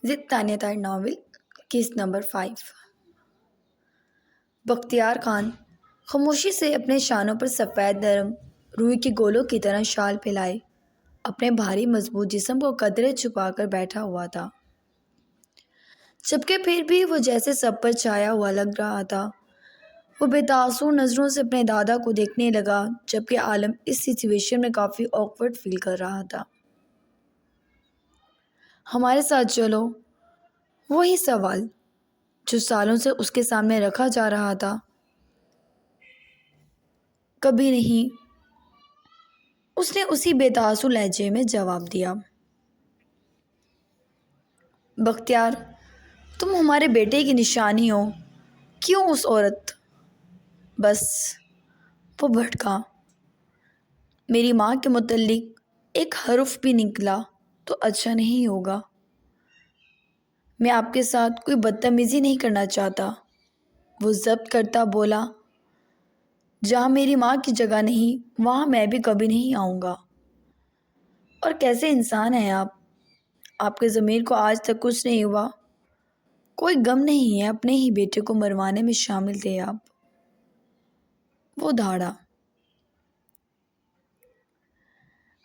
ضد تانیہ تار novel case number 5۔ Bakhtiar Khan خاموشی سے اپنے شانوں پر سفید نرم روئی کے گولوں کی طرح شال پھیلائے اپنے بھاری مضبوط جسم کو قدرے چھپا کر بیٹھا ہوا تھا، جبکہ پھر بھی وہ جیسے سب پر چھایا ہوا لگ رہا تھا۔ وہ بے تاثر نظروں سے اپنے دادا کو دیکھنے لگا، جبکہ عالم اس سچویشن میں کافی آکورڈ فیل کر رہا تھا۔ ہمارے ساتھ چلو، وہی سوال جو سالوں سے اس کے سامنے رکھا جا رہا تھا، کبھی نہیں، اس نے اسی بے تاثر لہجے میں جواب دیا۔ بختیار، تم ہمارے بیٹے کی نشانی ہو، کیوں اس عورت؟ بس، وہ بھڑکا۔ میری ماں کے متعلق ایک حرف بھی نکلا تو اچھا نہیں ہوگا۔ میں آپ کے ساتھ کوئی بدتمیزی نہیں کرنا چاہتا، وہ ضبط کرتا بولا۔ جہاں میری ماں کی جگہ نہیں، وہاں میں بھی کبھی نہیں آؤں گا۔ اور کیسے انسان ہیں آپ کے ضمیر کو آج تک کچھ نہیں ہوا؟ کوئی غم نہیں ہے؟ اپنے ہی بیٹے کو مروانے میں شامل تھے آپ۔ وہ دھاڑا۔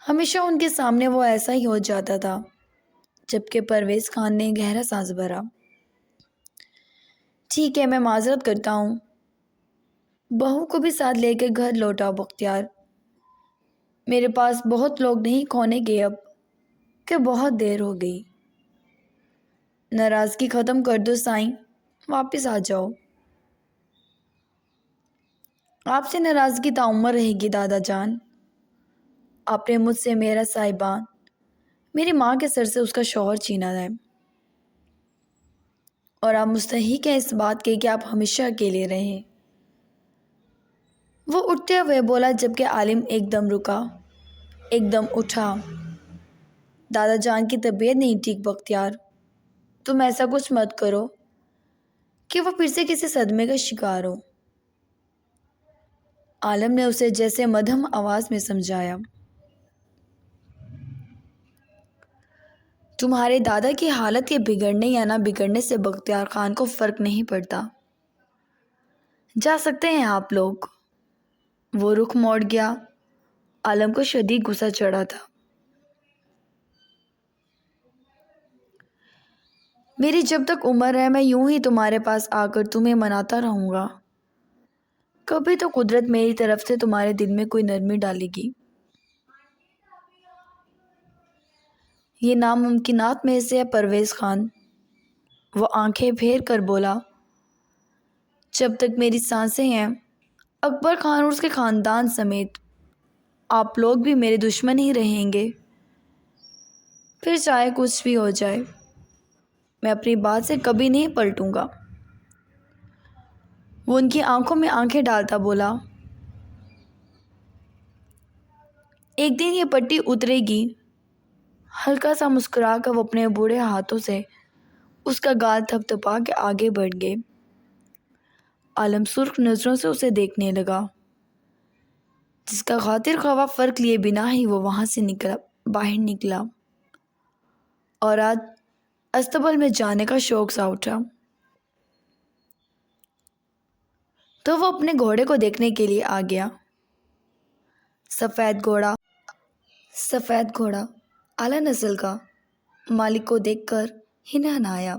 ہمیشہ ان کے سامنے وہ ایسا ہی ہو جاتا تھا، جبکہ پرویز خان نے گہرا سانس بھرا۔ ٹھیک ہے، میں معذرت کرتا ہوں۔ بہو کو بھی ساتھ لے کے گھر لوٹا بختیار۔ میرے پاس بہت لوگ نہیں کھونے کے اب کہ بہت دیر ہو گئی۔ ناراضگی ختم کر دو سائیں، واپس آ جاؤ۔ آپ سے ناراضگی تعمر رہے گی دادا جان۔ آپ نے مجھ سے میرا صاحبان، میری ماں کے سر سے اس کا شوہر چھینا ہے، اور آپ مستحق ہیں اس بات کے کہ آپ ہمیشہ اکیلے رہیں۔ وہ اٹھتے ہوئے بولا، جبکہ عالم ایک دم رکا، ایک دم اٹھا۔ دادا جان کی طبیعت نہیں ٹھیک بختیار، تم ایسا کچھ مت کرو کہ وہ پھر سے کسی صدمے کا شکار ہو۔ عالم نے اسے جیسے مدھم آواز میں سمجھایا۔ تمہارے دادا کی حالت کے بگڑنے یا نہ بگڑنے سے بختیار خان کو فرق نہیں پڑتا۔ جا سکتے ہیں آپ لوگ۔ وہ رخ موڑ گیا۔ عالم کو شدید غصہ چڑھا تھا۔ میری جب تک عمر ہے، میں یوں ہی تمہارے پاس آ کر تمہیں مناتا رہوں گا۔ کبھی تو قدرت میری طرف سے تمہارے دل میں کوئی نرمی ڈالے گی۔ یہ ناممکنات میں سے ہے پرویز خان، وہ آنکھیں پھیر کر بولا۔ جب تک میری سانسیں ہیں، اکبر خان اور اس کے خاندان سمیت آپ لوگ بھی میرے دشمن ہی رہیں گے۔ پھر چاہے کچھ بھی ہو جائے، میں اپنی بات سے کبھی نہیں پلٹوں گا۔ وہ ان کی آنکھوں میں آنکھیں ڈالتا بولا۔ ایک دن یہ پٹی اترے گی۔ ہلکا سا مسکرا کر وہ اپنے بوڑھے ہاتھوں سے اس کا گال تھپ تھپا کے آگے بڑھ گئے۔ عالم سرخ نظروں سے اسے دیکھنے لگا، جس کا خاطر خواہ فرق لیے بنا ہی وہ وہاں سے باہر نکلا، اور آج استبل میں جانے کا شوق سا اٹھا۔ تو وہ اپنے گھوڑے کو دیکھنے کے لیے آ گیا۔ سفید گھوڑا اعلیٰ نسل کا، مالک کو دیکھ کر ہنہنایا۔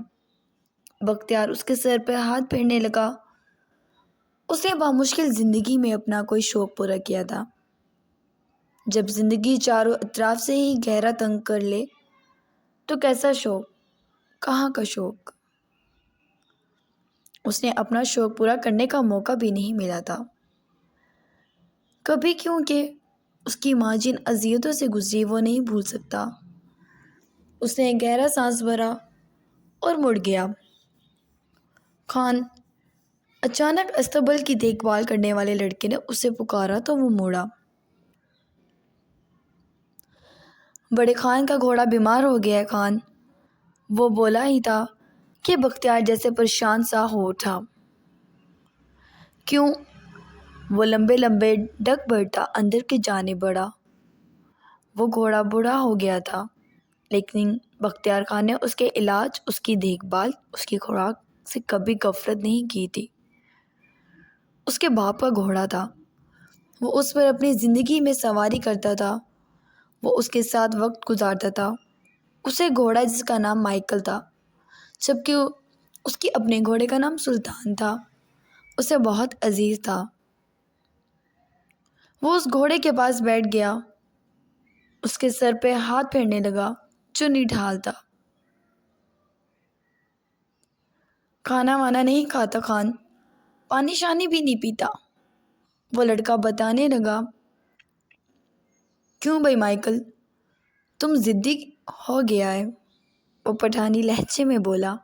بختیار اس کے سر پہ ہاتھ پھیرنے لگا۔ اس نے بامشکل زندگی میں اپنا کوئی شوق پورا کیا تھا۔ جب زندگی چاروں اطراف سے ہی گہرا تنگ کر لے تو کیسا شوق، کہاں کا شوق؟ اس نے اپنا شوق پورا کرنے کا موقع بھی نہیں ملا تھا کبھی، کیونکہ اس کی ماں جن اذیتوں سے گزری وہ نہیں بھول سکتا۔ اس نے گہرا سانس بھرا اور مڑ گیا۔ خان، اچانک استبل کی دیکھ بھال کرنے والے لڑکے نے اسے پکارا تو وہ موڑا۔ بڑے خان کا گھوڑا بیمار ہو گیا ہے خان، وہ بولا ہی تھا کہ بختیار جیسے پریشان سا ہو اٹھا۔ کیوں؟ وہ لمبے لمبے ڈگ بھرتا اندر کی جانب بڑھا۔ وہ گھوڑا بوڑھا ہو گیا تھا، لیکن بختیار خان نے اس کے علاج، اس کی دیکھ بھال، اس کی خوراک سے کبھی غفلت نہیں کی تھی۔ اس کے باپ کا گھوڑا تھا، وہ اس پر اپنی زندگی میں سواری کرتا تھا، وہ اس کے ساتھ وقت گزارتا تھا۔ اسے گھوڑا جس کا نام مائیکل تھا، جبکہ اس کی اپنے گھوڑے کا نام سلطان تھا، اسے بہت عزیز تھا۔ وہ اس گھوڑے کے پاس بیٹھ گیا، اس کے سر پہ ہاتھ پھیرنے لگا جو نڈھال تھا۔ کھانا وانا نہیں کھاتا خان، پانی شانی بھی نہیں پیتا، وہ لڑکا بتانے لگا۔ کیوں بھائی مائیکل، تم ضدی ہو گیا ہے؟ وہ پٹھانی لہجے میں بولا۔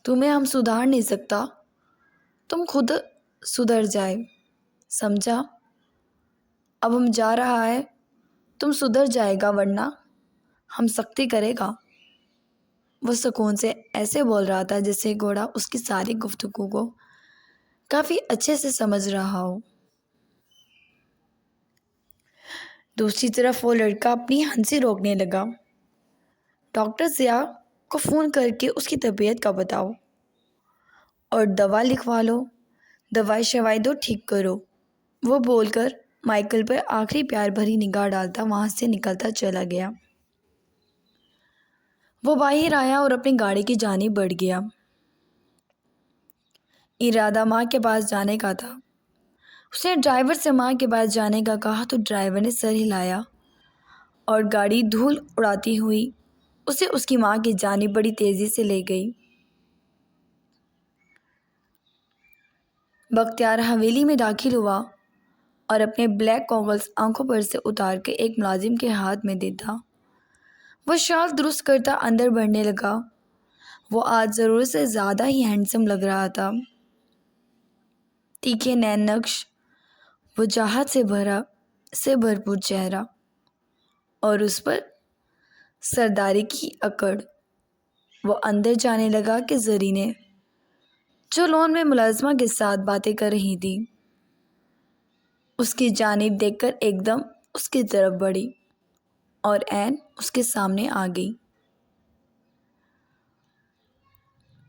تمہیں ہم سدھار نہیں سکتا، تم خود سدھر جائے، سمجھا؟ اب ہم جا رہا ہے، تم سدھر جائے گا ورنہ ہم سختی کرے گا۔ وہ سکون سے ایسے بول رہا تھا جیسے گھوڑا اس کی ساری گفتگو کو کافی اچھے سے سمجھ رہا ہو۔ دوسری طرف وہ لڑکا اپنی ہنسی روکنے لگا۔ ڈاکٹر ضیاء کو فون کر کے اس کی طبیعت کا بتاؤ اور دوا لکھوا لو، دوائی شوائی دو، ٹھیک کرو۔ وہ بول کر مائیکل پر آخری پیار بھری نگاہ ڈالتا وہاں سے نکلتا چلا گیا۔ وہ باہر آیا اور اپنی گاڑی کی جانب بڑھ گیا۔ ارادہ ماں کے پاس جانے کا تھا۔ اس نے ڈرائیور سے ماں کے پاس جانے کا کہا تو ڈرائیور نے سر ہلایا اور گاڑی دھول اڑاتی ہوئی اسے اس کی ماں کی جانب بڑی تیزی سے لے گئی۔ بختیار حویلی میں داخل ہوا اور اپنے بلیک گوگلز آنکھوں پر سے اتار کے ایک ملازم کے ہاتھ میں دیتا۔ وہ شال درست کرتا اندر بڑھنے لگا۔ وہ آج ضرورت سے زیادہ ہی ہینڈسم لگ رہا تھا۔ تیکھے نین نقش، وجاہت سے بھرپور چہرہ اور اس پر سرداری کی اکڑ۔ وہ اندر جانے لگا کہ زرینے جو لون میں ملازمہ کے ساتھ باتیں کر رہی تھی اس کی جانب دیکھ کر ایک دم اس کی طرف بڑھی اور عین اس کے سامنے آ گئی۔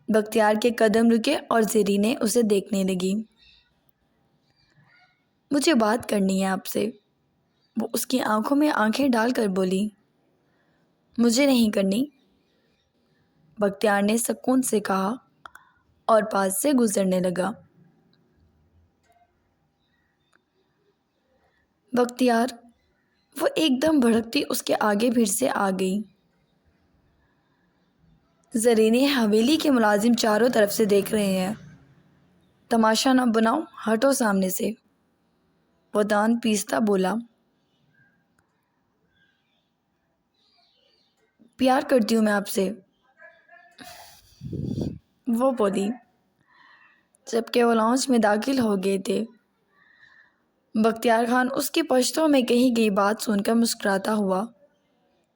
بختیار کے قدم رکے اور زرینے اسے دیکھنے لگی۔ مجھے بات کرنی ہے آپ سے، وہ اس کی آنکھوں میں آنکھیں ڈال کر بولی۔ مجھے نہیں کرنی، بختیار نے سکون سے کہا اور پاس سے گزرنے لگا۔ بختیار، وہ ایک دم بھڑکتی اس کے آگے پھر سے آ گئی۔ زرینے حویلی کے ملازم چاروں طرف سے دیکھ رہے ہیں، تماشا نہ بناؤ، ہٹو سامنے سے، وہ دان پیستا بولا۔ پیار کرتی ہوں میں آپ سے، وہ بولی، جبکہ وہ لاؤنج میں داخل ہو گئے تھے۔ بختیار خان اس کی پشتوں میں کہی گئی بات سن کر مسکراتا ہوا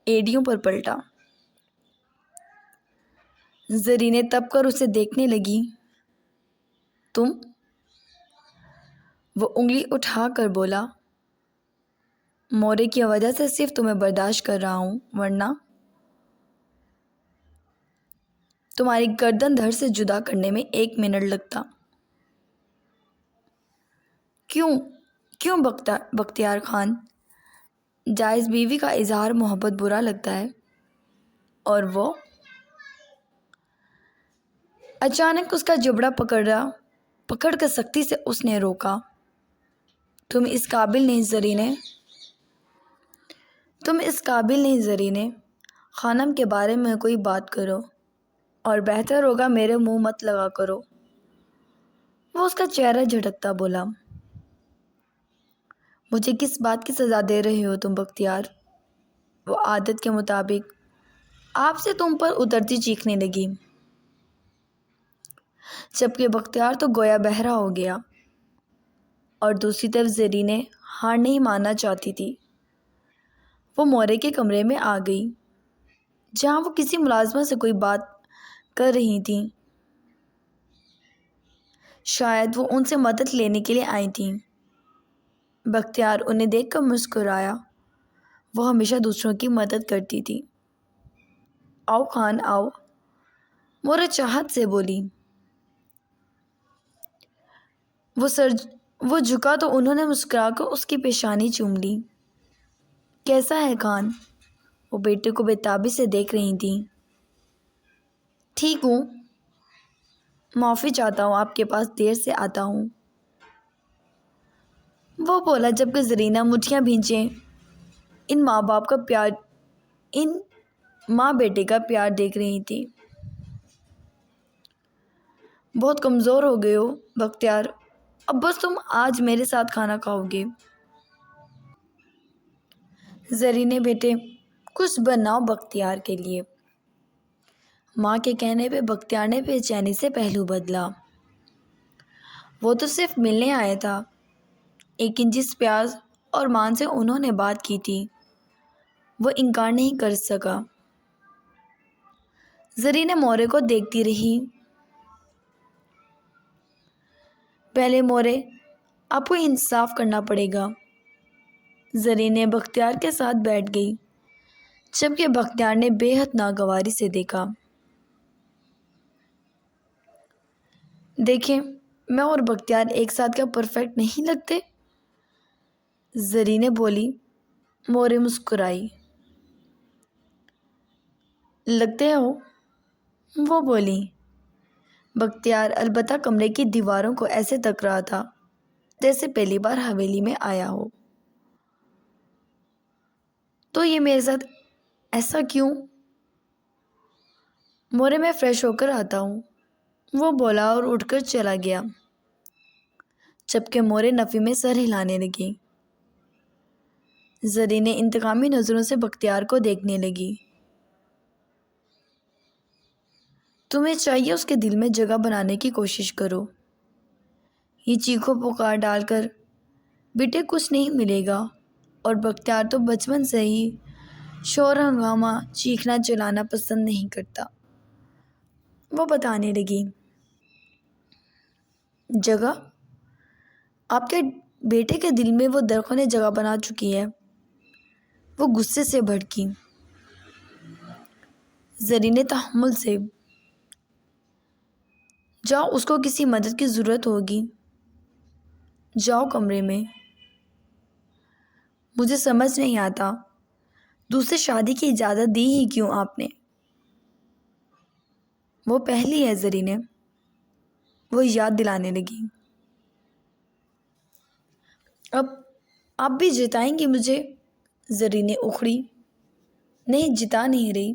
ایڑیوں پر پلٹا۔ زرینے تپ کر اسے دیکھنے لگی۔ تم؟ وہ انگلی اٹھا کر بولا۔ مورے کی وجہ سے صرف تمہیں برداشت کر رہا ہوں، ورنہ تمہاری گردن دھڑ سے جدا کرنے میں 1 منٹ لگتا۔ کیوں بختیار خان؟ جائز بیوی کا اظہار محبت برا لگتا ہے؟ اور وہ اچانک اس کا جبڑا پکڑ کر سختی سے اس نے روکا۔ تم اس قابل نہیں زرینے، خانم کے بارے میں کوئی بات کرو اور بہتر ہوگا میرے منہ مت لگا کرو، وہ اس کا چہرہ جھٹکتا بولا۔ مجھے کس بات کی سزا دے رہے ہو تم بختیار؟ وہ عادت کے مطابق آپ سے تم پر اترتی چیخنے لگی، جبکہ بختیار تو گویا بہرا ہو گیا اور دوسری طرف زرینے ہار نہیں ماننا چاہتی تھی۔ وہ مورے کے کمرے میں آ گئی جہاں وہ کسی ملازمہ سے کوئی بات کر رہی تھیں، شاید وہ ان سے مدد لینے کے لیے آئی تھیں۔ بختیار انہیں دیکھ کر مسکرایا وہ ہمیشہ دوسروں کی مدد کرتی تھی۔ آؤ خان آؤ، مورا چاہت سے بولی۔ وہ جھکا تو انہوں نے مسکرا کر اس کی پیشانی چوم لی۔ کیسا ہے خان؟ وہ بیٹے کو بےتابی سے دیکھ رہی تھیں۔ ٹھیک ہوں، معافی چاہتا ہوں آپ کے پاس دیر سے آتا ہوں، وہ بولا جبکہ زرینہ مٹھیاں بھینچے ان ماں بیٹے کا پیار دیکھ رہی تھی۔ بہت کمزور ہو گئے ہو بختیار، اب بس تم آج میرے ساتھ کھانا کھاؤ گے۔ زرینے بیٹے کچھ بناؤ بختیار کے لیے۔ ماں کے کہنے پہ بختیار نے بے چینی سے پہلو بدلا۔ وہ تو صرف ملنے آیا تھا، ایک جس پیاز اور مان سے انہوں نے بات کی تھی وہ انکار نہیں کر سکا۔ زرینہ مورے کو دیکھتی رہی۔ پہلے مورے آپ کو انصاف کرنا پڑے گا۔ زرینہ بختیار کے ساتھ بیٹھ گئی جبکہ بختیار نے بے حد ناگواری سے دیکھا۔ دیکھیں میں اور بختیار ایک ساتھ کیا پرفیکٹ نہیں لگتے؟ زرینہ بولی۔ مورے مسکرائی۔ لگتے ہو، وہ بولی۔ بختیار البتہ کمرے کی دیواروں کو ایسے تک رہا تھا جیسے پہلی بار حویلی میں آیا ہو۔ تو یہ میرے ساتھ ایسا کیوں؟ مورے میں فریش ہو کر آتا ہوں، وہ بولا اور اٹھ کر چلا گیا جبکہ مورے نفی میں سر ہلانے لگی۔ زرینہ انتقامی نظروں سے بختیار کو دیکھنے لگی۔ تمہیں چاہیے اس کے دل میں جگہ بنانے کی کوشش کرو۔ یہ چیخو پکار ڈال کر بیٹے کچھ نہیں ملے گا، اور بختیار تو بچپن سے ہی شور ہنگامہ چیخنا چلانا پسند نہیں کرتا۔ وہ بتانے لگی۔ جگہ؟ آپ کے بیٹے کے دل میں وہ درخت نے جگہ بنا چکی ہے۔ وہ غصے سے بھڑکی۔ زرینہ تحمل سے، جاؤ اس کو کسی مدد کی ضرورت ہوگی، جاؤ کمرے میں۔ مجھے سمجھ نہیں آتا دوسری شادی کی اجازت دی ہی کیوں آپ نے؟ وہ پہلی ہے زرینہ، وہ یاد دلانے لگی۔ اب آپ بھی جتائیں گی مجھے؟ زرینہ اکھڑی۔ نہیں جتا نہیں رہی۔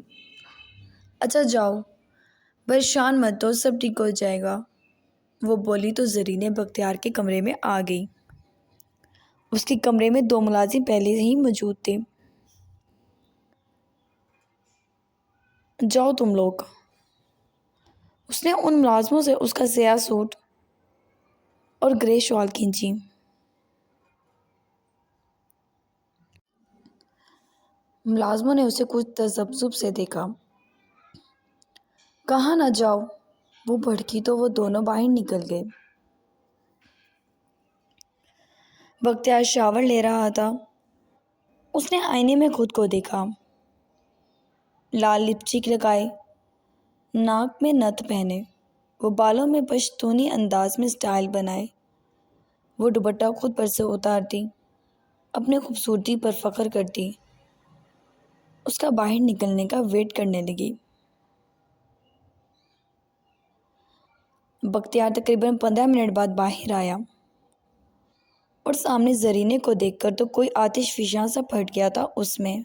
اچھا جاؤ، پریشان مت ہو، سب ٹھیک ہو جائے گا، وہ بولی تو زرینہ بختیار کے کمرے میں آ گئی۔ اس کے کمرے میں 2 ملازم پہلے ہی موجود تھے۔ جاؤ تم لوگ، اس نے ان ملازموں سے اس کا سیاہ سوٹ اور گرے شال کھینچی۔ ملازموں نے اسے کچھ تذبذب سے دیکھا۔ کہاں نہ جاؤ، وہ بھڑکی تو وہ دونوں باہر نکل گئے۔ بختیار شاور لے رہا تھا۔ اس نے آئینے میں خود کو دیکھا۔ لال لپسٹک لگائے، ناک میں نتھ پہنے، وہ بالوں میں پشتونی انداز میں سٹائل بنائے، وہ دوپٹہ خود پر سے اتارتی، اپنے خوبصورتی پر فخر کرتی، اس کا باہر نکلنے کا ویٹ کرنے لگی۔ بختیار تقریباً 15 منٹ بعد باہر آیا اور سامنے زرینہ کو دیکھ کر تو کوئی آتش فشاں سا پھٹ گیا تھا اس میں۔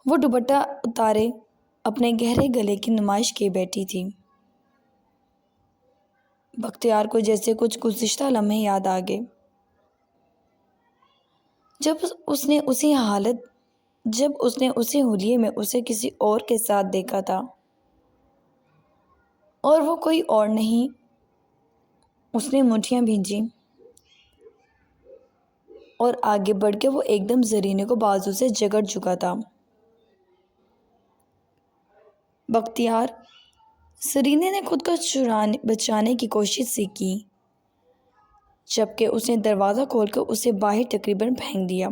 وہ دوپٹہ اتارے اپنے گہرے گلے کی نمائش کیے بیٹھی تھی۔ بختیار کو جیسے کچھ گزشتہ لمحے یاد آ گئے جب اس نے اسی حلیے میں اسے کسی اور کے ساتھ دیکھا تھا، اور وہ کوئی اور نہیں۔ اس نے مٹھیاں بھینجی اور آگے بڑھ کے وہ ایک دم زرینہ کو بازو سے جکڑ چکا تھا۔ بختیار، زرینہ نے خود کو بچانے کی کوشش سے کی، جبکہ اس نے دروازہ کھول کر اسے باہر تقریباً پھینک دیا۔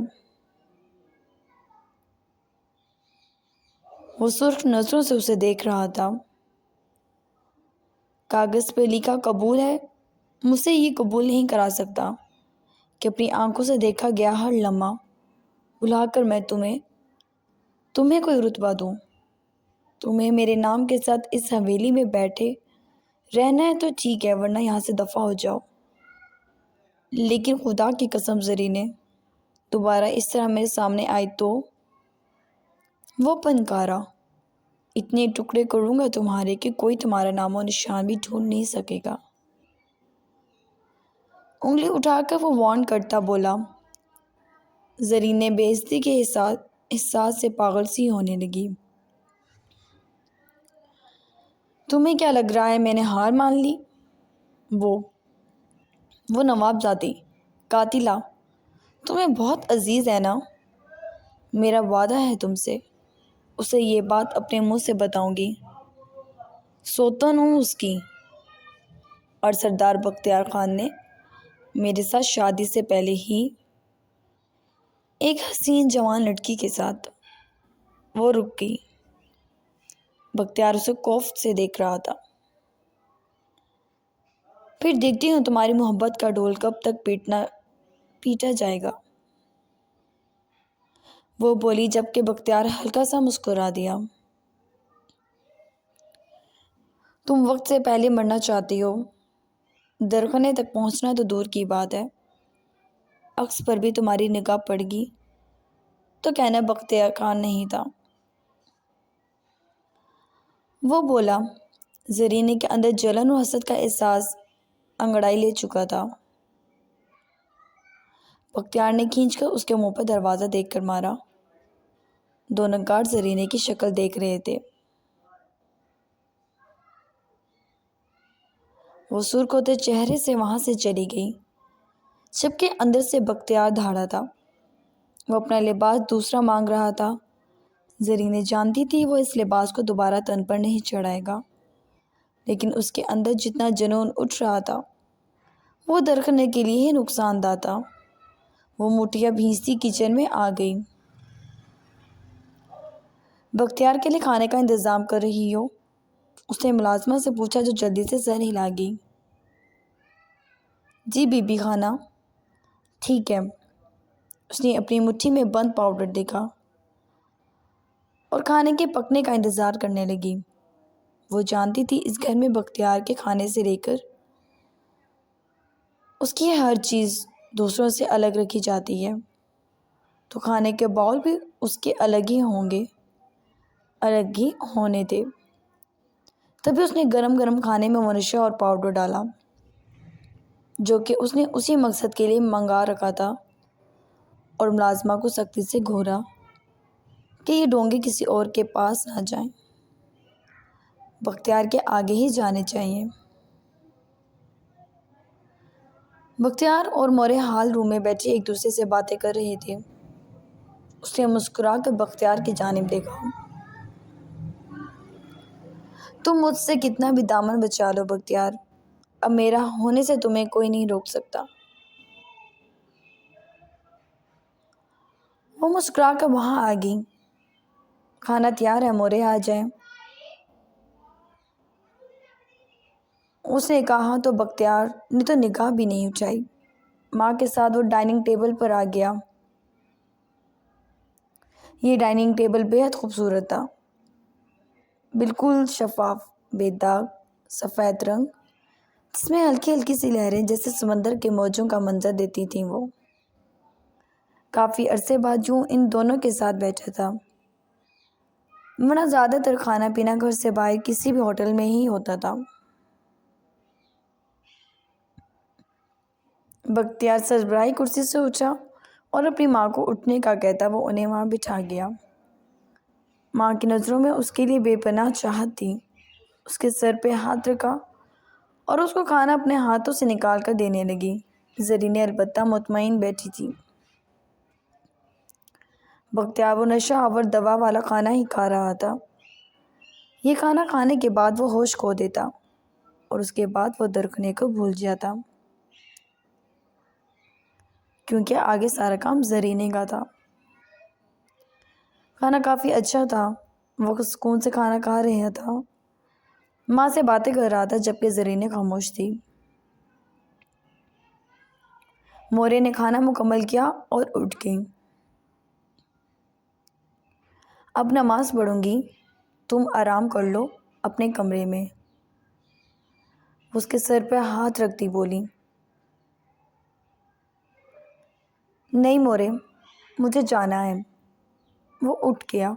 وہ سرخ نظروں سے اسے دیکھ رہا تھا۔ کاغذ پہ لکھا قبول ہے، مجھ سے یہ قبول نہیں کرا سکتا کہ اپنی آنکھوں سے دیکھا گیا ہر لمحہ بھلا کر میں تمہیں کوئی رتبہ دوں۔ تمہیں میرے نام کے ساتھ اس حویلی میں بیٹھے رہنا ہے تو ٹھیک ہے، ورنہ یہاں سے دفع ہو جاؤ۔ لیکن خدا کی قسم زرینے، دوبارہ اس طرح میرے سامنے آئی تو… وہ پنکارا، اتنے ٹکڑے کروں گا تمہارے کہ کوئی تمہارا نام و نشان بھی ڈھونڈ نہیں سکے گا۔ انگلی اٹھا کر وہ وارن کرتا بولا۔ زرین بے عزتی کے احساس سے پاگل سی ہونے لگی۔ تمہیں کیا لگ رہا ہے میں نے ہار مان لی؟ وہ نواب زادی قاتلہ تمہیں بہت عزیز ہے نا؟ میرا وعدہ ہے تم سے، اسے یہ بات اپنے منہ سے بتاؤں گی۔ سوتن ہوں اس کی۔ اور سردار بختیار خان نے میرے ساتھ شادی سے پہلے ہی ایک حسین جوان لڑکی کے ساتھ… وہ رک گئی۔ بختیار اسے خوف سے دیکھ رہا تھا۔ پھر دیکھتی ہوں تمہاری محبت کا ڈھول کب تک پیٹا جائے گا، وہ بولی، جبکہ بختیار ہلکا سا مسکرا دیا۔ تم وقت سے پہلے مرنا چاہتی ہو، درخانے تک پہنچنا تو دور کی بات ہے۔ عکس پر بھی تمہاری نگاہ پڑ گئی تو کہنا بختیار خان نہیں تھا۔ وہ بولا۔ زرینے کے اندر جلن اور حسد کا احساس انگڑائی لے چکا تھا۔ بختیار نے کھینچ کر اس کے منہ پر دروازہ دیکھ کر مارا۔ دونوں گارڈ زرینے کی شکل دیکھ رہے تھے۔ وہ سرخ ہوتے چہرے سے وہاں سے چلی گئی، جبکہ اندر سے بختیار دھاڑا تھا۔ وہ اپنا لباس دوسرا مانگ رہا تھا۔ زرینے جانتی تھی وہ اس لباس کو دوبارہ تن پر نہیں چڑھائے گا، لیکن اس کے اندر جتنا جنون اٹھ رہا تھا وہ درخنے کے لیے ہی نقصان دہ تھا۔ وہ مٹھیاں بھینستی کچن میں آ گئی۔ بختیار کے لیے کھانے کا انتظام کر رہی ہو؟ اس نے ملازمہ سے پوچھا جو جلدی سے سر ہلا گئی۔ جی بی بی خانہ۔ ٹھیک ہے۔ اس نے اپنی مٹھی میں بند پاؤڈر دیکھا اور کھانے کے پکنے کا انتظار کرنے لگی۔ وہ جانتی تھی اس گھر میں بختیار کے کھانے سے لے کر اس کی ہر چیز دوسروں سے الگ رکھی جاتی ہے، تو کھانے کے باؤل بھی اس کے الگ ہی ہوں گے، الگ ہی ہونے دے۔ تبھی اس نے گرم گرم کھانے میں منشا اور پاؤڈر ڈالا، جو کہ اس نے اسی مقصد کے لیے منگا رکھا تھا، اور ملازمہ کو سختی سے گھورا کہ یہ ڈونگے کسی اور کے پاس نہ جائیں، بختیار کے آگے ہی جانے چاہیے۔ بختیار اور مورے حال روم میں بیٹھے ایک دوسرے سے باتیں کر رہے تھے۔ اس نے مسکرا کر بختیار کی جانب دیکھا۔ تم مجھ سے کتنا بھی دامن بچا لو بختیار، اب میرا ہونے سے تمہیں کوئی نہیں روک سکتا۔ وہ مسکرا کر وہاں آ گئی۔ کھانا تیار ہے، مورے آ جائیں۔ اس نے کہا تو بختیار نے تو نگاہ بھی نہیں اٹھائی۔ ماں کے ساتھ وہ ڈائننگ ٹیبل پر آ گیا۔ یہ ڈائننگ ٹیبل بے حد خوبصورت تھا، بالکل شفاف، بے داغ، سفید رنگ، جس میں ہلکی ہلکی سی لہریں جیسے سمندر کے موجوں کا منظر دیتی تھیں۔ وہ کافی عرصے بعد یوں ان دونوں کے ساتھ بیٹھا تھا، ورنہ زیادہ تر کھانا پینا گھر سے باہر کسی بھی ہوٹل میں ہی ہوتا تھا۔ بختیار سربراہی کرسی سے اٹھا اور اپنی ماں کو اٹھنے کا کہتا وہ انہیں وہاں بٹھا گیا۔ ماں کی نظروں میں اس کے لیے بے پناہ چاہت تھی۔ اس کے سر پہ ہاتھ رکھا اور اس کو کھانا اپنے ہاتھوں سے نکال کر دینے لگی۔ زرینے البتہ مطمئن بیٹھی تھی۔ بختیار وہ نشہ آور دوا والا کھانا ہی کھا رہا تھا۔ یہ کھانا کھانے کے بعد وہ ہوش کھو دیتا اور اس کے بعد وہ درخنے کو بھول جاتا۔ کیونکہ آگے سارا کام زرینہ کا تھا۔ کھانا کافی اچھا تھا، وہ سکون سے کھانا کھا رہا تھا، ماں سے باتیں کر رہا تھا جبکہ زرینہ خاموش تھی۔ مورے نے کھانا مکمل کیا اور اٹھ گئی۔ اب نماز پڑھوں گی، تم آرام کر لو اپنے کمرے میں۔ اس کے سر پہ ہاتھ رکھتی بولی، نہیں مورے، مجھے جانا ہے۔ وہ اٹھ گیا۔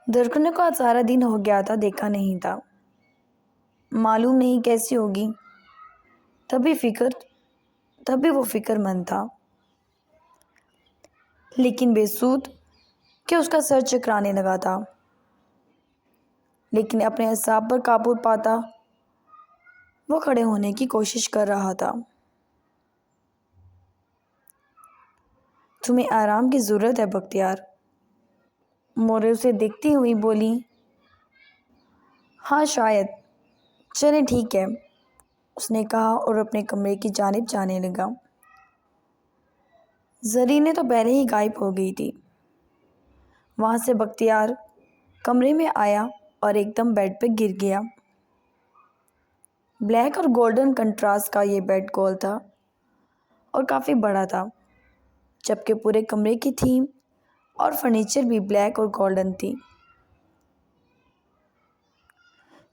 درخنے کو سارا دن ہو گیا تھا، دیکھا نہیں تھا، معلوم نہیں کیسی ہوگی۔ تبھی وہ فکر مند تھا، لیکن بے سود کہ اس کا سر چکرانے لگا تھا، لیکن اپنے اعصاب پر قابو پاتا وہ کھڑے ہونے کی کوشش کر رہا تھا۔ تمہیں آرام کی ضرورت ہے بختیار، مورے اسے دیکھتی ہوئی بولی۔ ہاں شاید، چلیں ٹھیک ہے، اس نے کہا اور اپنے کمرے کی جانب جانے لگا۔ زرینہ تو پہلے ہی غائب ہو گئی تھی۔ وہاں سے بختیار کمرے میں آیا اور ایک دم بیڈ پہ گر گیا۔ بلیک اور گولڈن کنٹراسٹ کا یہ بیڈ گول تھا اور کافی بڑا تھا، جبکہ پورے کمرے کی تھیم اور فرنیچر بھی بلیک اور گولڈن تھی،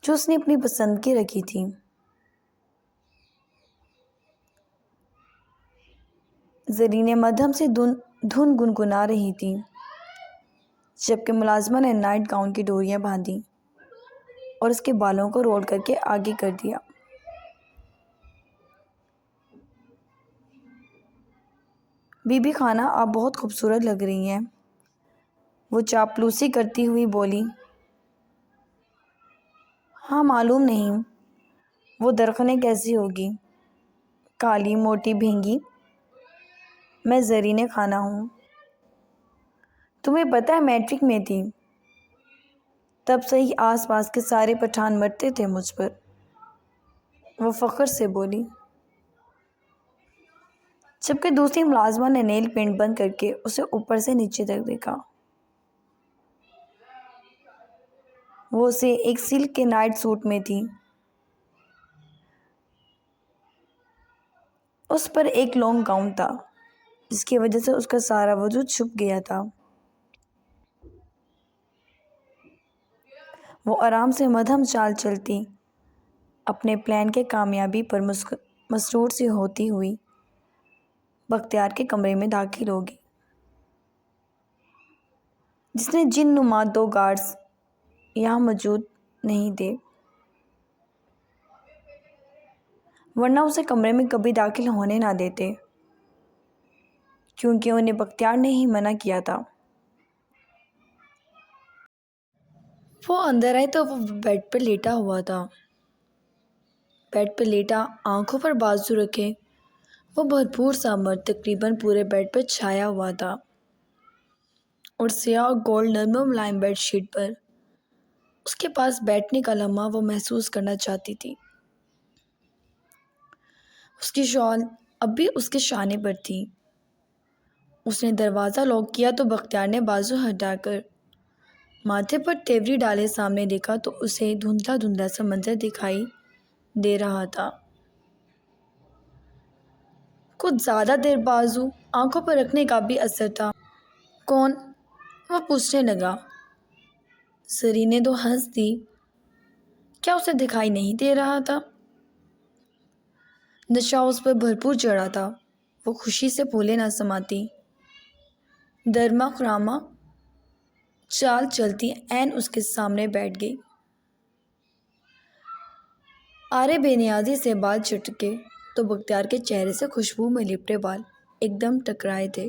جو اس نے اپنی پسند کی رکھی تھی۔ زرینہ مدھم سے دھن گنگنا رہی تھی، جبکہ ملازمہ نے نائٹ گاؤن کی ڈوریاں باندھی اور اس کے بالوں کو رول کر کے آگے کر دیا۔ بی بی خانہ، آپ بہت خوبصورت لگ رہی ہیں، وہ چاپلوسی کرتی ہوئی بولی۔ ہاں، معلوم نہیں وہ درخنے کیسی ہوگی، کالی، موٹی، بھینگی۔ میں زرینہ خانہ ہوں، تمہیں پتہ ہے میٹرک میں تھی تب سے ہی آس پاس کے سارے پٹھان مرتے تھے مجھ پر، وہ فخر سے بولی، جبکہ دوسری ملازمہ نے نیل پینٹ بند کر کے اسے اوپر سے نیچے تک دیکھا۔ وہ اسے ایک سلک کے نائٹ سوٹ میں تھی، اس پر ایک لانگ گاؤن تھا جس کی وجہ سے اس کا سارا وجود چھپ گیا تھا۔ وہ آرام سے مدھم چال چلتی، اپنے پلان کے کامیابی پر مسرور سی ہوتی ہوئی بختیار کے کمرے میں داخل ہوگی، جس نے جن نما 2 گارڈز یہاں موجود نہیں تھے، ورنہ اسے کمرے میں کبھی داخل ہونے نہ دیتے، کیونکہ انہیں بختیار نے ہی منع کیا تھا۔ وہ اندر آئے تو وہ بیڈ پر لیٹا ہوا تھا، بیڈ پر لیٹا، آنکھوں پر بازو رکھے، وہ بھرپور سا مرد تقریباً پورے بیڈ پر چھایا ہوا تھا، اور سیاہ اور گولڈ نرم و ملائم بیڈ شیٹ پر اس کے پاس بیٹھنے کا لمحہ وہ محسوس کرنا چاہتی تھی۔ اس کی شال اب بھی اس کے شانے پر تھی۔ اس نے دروازہ لاک کیا تو بختیار نے بازو ہٹا کر ماتھے پر تیوری ڈالے سامنے دیکھا تو اسے دھندلا دھندلا سا منظر دکھائی دے رہا تھا۔ کچھ زیادہ دیر بازو آنکھوں پر رکھنے کا بھی اثر تھا۔ کون؟ وہ پوچھنے لگا۔ زرینہ تو ہنس دی، کیا اسے دکھائی نہیں دے رہا تھا؟ نشہ اس پر بھرپور چڑھا تھا، وہ خوشی سے پھولے نہ سماتی، درما خراما چال چلتی عین اس کے سامنے بیٹھ گئی۔ آرے بے نیازی سے بال جھٹکے تو بختیار کے چہرے سے خوشبو میں لپٹے بال ایک دم ٹکرائے تھے۔